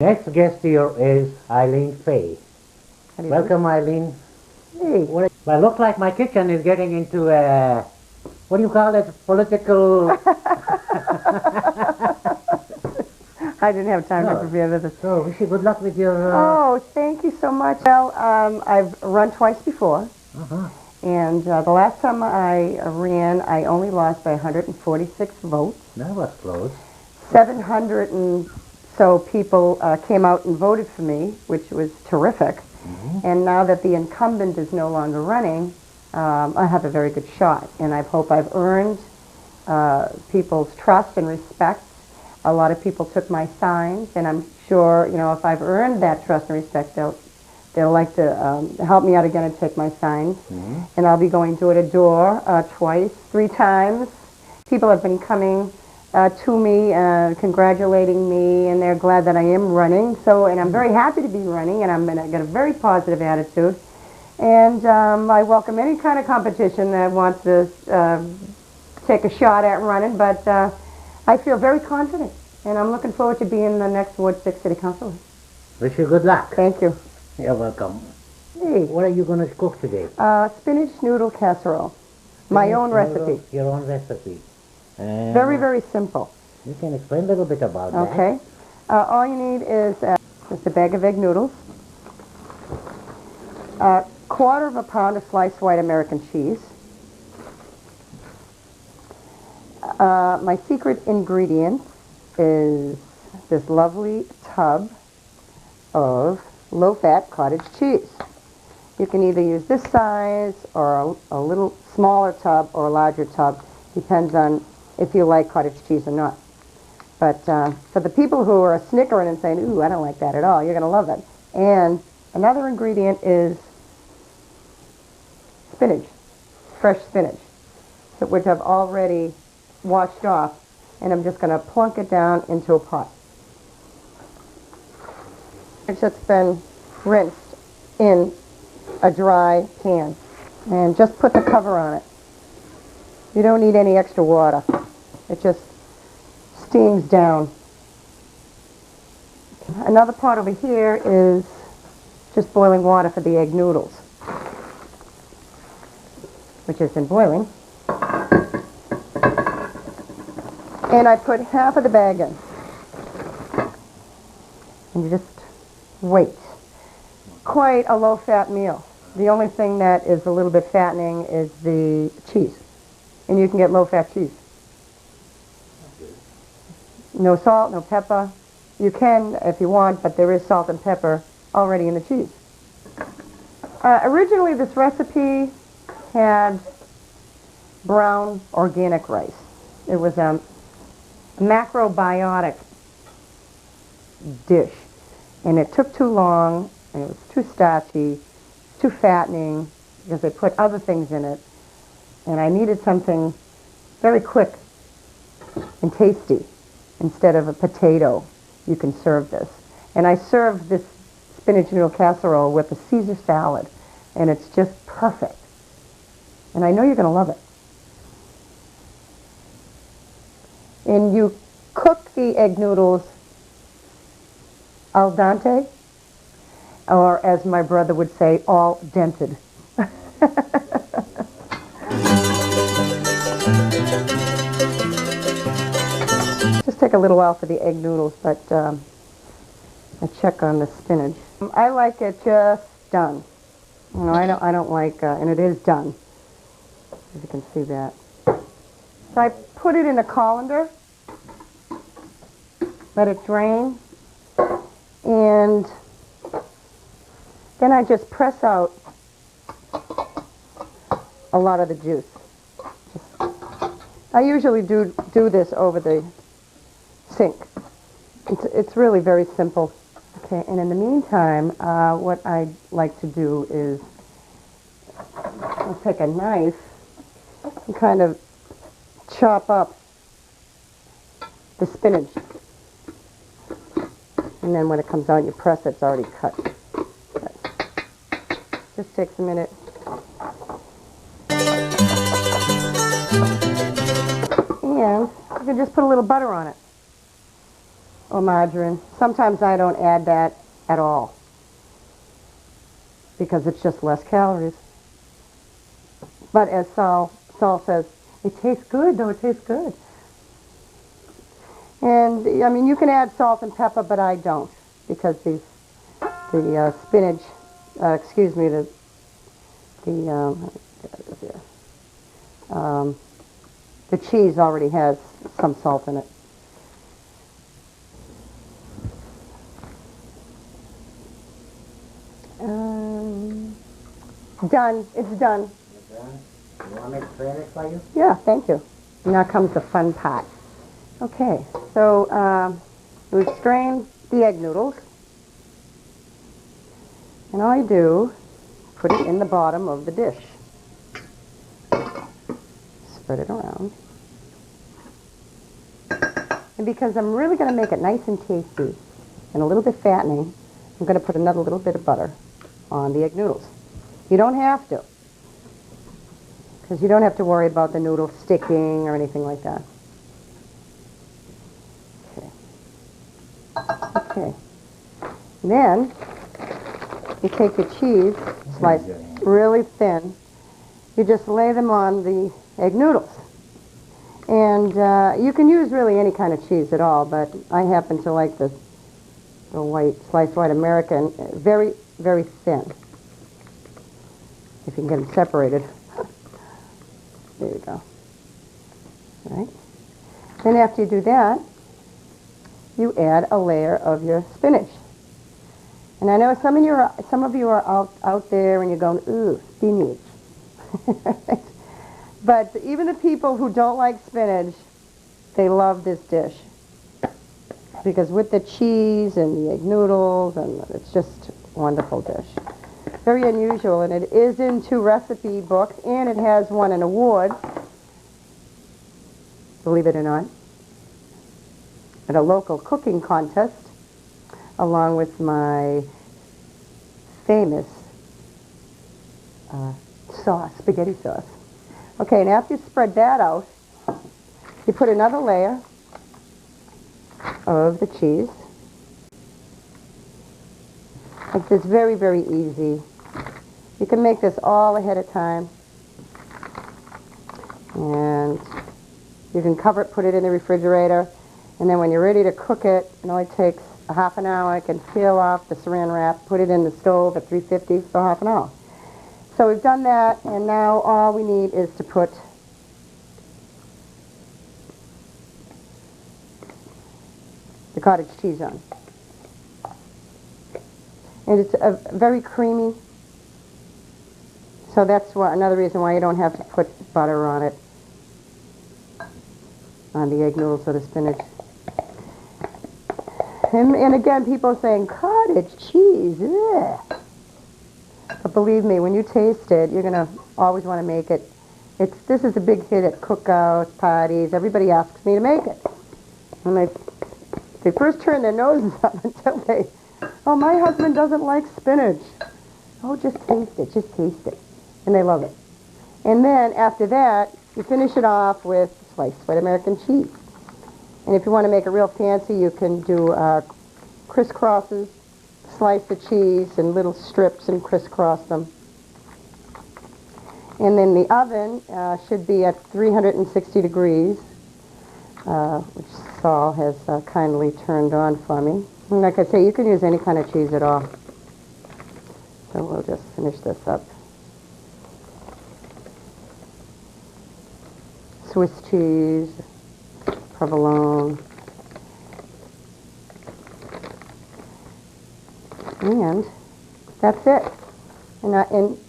Next guest here is Eileen Fay. Welcome, Eileen. Hey, well, look like my kitchen is getting into what do you call it? Political. I didn't have time to prepare this. So, wish you good luck with your. Oh, thank you so much. Well, I've run twice before, and the last time I ran, I only lost by 146 votes. That was close. 700 and so people came out and voted for me, which was terrific. And now that the incumbent is no longer running, I have a very good shot, and I hope I've earned people's trust and respect. A lot of people took my signs, and I'm sure, you know, if I've earned that trust and respect, they'll like to help me out again and take my signs. And I'll be going door to door twice, 3 times. People have been coming to me, congratulating me, and they're glad that I am running. So, and I'm very happy to be running, and I've got a very positive attitude. And I welcome any kind of competition that wants to take a shot at running, but I feel very confident, and I'm looking forward to being the next Ward 6 City Councilor. Wish you good luck. Thank you. You're welcome. Hey, what are you going to cook today? Spinach noodle casserole. My own recipe. Your own recipe. Very, very simple. You can explain a little bit about that. Okay. All you need is just a bag of egg noodles, a quarter of a pound of sliced white American cheese. My secret ingredient is this lovely tub of low-fat cottage cheese. You can either use this size or a little smaller tub or a larger tub. Depends on if you like cottage cheese or not. But for the people who are snickering and saying, ooh, I don't like that at all, you're going to love it. And another ingredient is spinach, fresh spinach, which I've already washed off, and I'm just going to plunk it down into a pot. It's just been rinsed in a dry pan, and just put the cover on it. You don't need any extra water. It just steams down. Another pot over here is just boiling water for the egg noodles, which has been boiling. And I put half of the bag in. And you just wait. Quite a low-fat meal. The only thing that is a little bit fattening is the cheese. And you can get low-fat cheese. No salt, no pepper. You can if you want, but there is salt and pepper already in the cheese. Originally, this recipe had brown organic rice. It was a macrobiotic dish, and it took too long, and it was too starchy, too fattening, because they put other things in it, and I needed something very quick and tasty. Instead of a potato, you can serve this. And I served this spinach noodle casserole with a Caesar salad, and it's just perfect. And I know you're going to love it. And you cook the egg noodles al dente, or as my brother would say, all dented. Just take a little while for the egg noodles, but I check on the spinach. I like it just done. You know, I don't like, and it is done, as you can see that. So I put it in a colander, let it drain, and then I just press out a lot of the juice. I usually do this over the sink. It's really very simple. Okay, and in the meantime, what I like to do is I'll take a knife and kind of chop up the spinach. And then when it comes out, you press it, it's already cut. Just takes a minute. And you can just put a little butter on it. or margarine. Sometimes I don't add that at all because it's just less calories. But as Saul says, it tastes good, though. It tastes good. And, I mean, you can add salt and pepper, but I don't because the spinach, excuse me, the cheese already has some salt in it. Done. It's done. You're done? You want me to strain it for you? Yeah, thank you. Now comes the fun part. Okay, so we strain the egg noodles. And all you do, put it in the bottom of the dish. Spread it around. And because I'm really going to make it nice and tasty and a little bit fattening, I'm going to put another little bit of butter on the egg noodles. You don't have to, because you don't have to worry about the noodles sticking or anything like that. Okay. And then you take your cheese, slice really thin. You just lay them on the egg noodles. And you can use really any kind of cheese at all, but I happen to like the sliced white American, very, very thin. If you can get them separated. There you go. All right. Then after you do that, you add a layer of your spinach. And I know some of you are out there and you're going, ooh, spinach. But even the people who don't like spinach, they love this dish. Because with the cheese and the egg noodles, and it's just a wonderful dish. Very unusual, and it is in 2 recipe books, and it has won an award, believe it or not, at a local cooking contest, along with my famous spaghetti sauce. Okay, and after you spread that out, you put another layer of the cheese. It's very, very easy. You can make this all ahead of time. And you can cover it, put it in the refrigerator, and then when you're ready to cook it, it only takes a half an hour. I can peel off the saran wrap, put it in the stove at 350 for half an hour. So we've done that, and now all we need is to put the cottage cheese on. And it's very creamy. So that's another reason why you don't have to put butter on it, on the egg noodles or the spinach. And again, people are saying, cottage cheese, ugh. But believe me, when you taste it, you're going to always want to make it. This is a big hit at cookouts, parties. Everybody asks me to make it. And they first turn their noses up until they, oh, my husband doesn't like spinach. Oh, just taste it, just taste it. And they love it. And then after that, you finish it off with sliced white American cheese. And if you want to make it real fancy, you can do crisscrosses, slice the cheese in little strips and crisscross them. And then the oven should be at 360 degrees, which Saul has kindly turned on for me. And like I say, you can use any kind of cheese at all. So we'll just finish this up. Swiss cheese, provolone, and that's it. And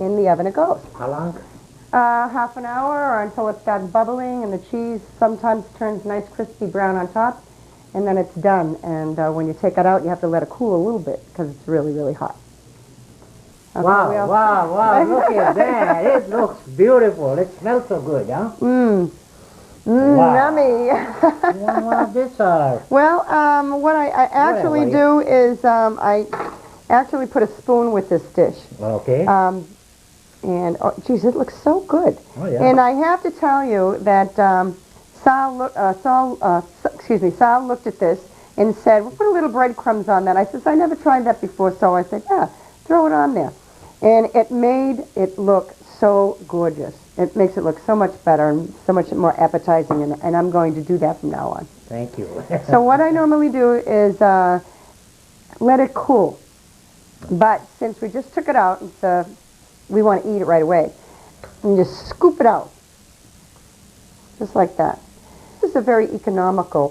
in the oven it goes. How long? Half an hour or until it starts bubbling, and the cheese sometimes turns nice crispy brown on top, and then it's done. And when you take it out, you have to let it cool a little bit because it's really, really hot. Okay, wow, look at that. It looks beautiful. It smells so good, huh? Yummy. Wow, this are... Well, what I actually do is I actually put a spoon with this dish. Okay. And, oh, geez, it looks so good. Oh, yeah. And I have to tell you that Sal looked at this, and said, well, put a little breadcrumbs on that. I says, I never tried that before, so I said, yeah, throw it on there. And it made it look so gorgeous. It makes it look so much better and so much more appetizing, and I'm going to do that from now on. Thank you. So what I normally do is let it cool. But since we just took it out, we want to eat it right away. And just scoop it out. Just like that. This is a very economical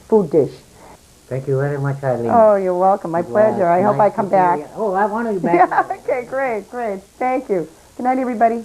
food dish. Thank you very much, Eileen. Oh, you're welcome. My pleasure. I hope I come back. Oh, I want you back. Yeah, okay, great. Thank you. Good night, everybody.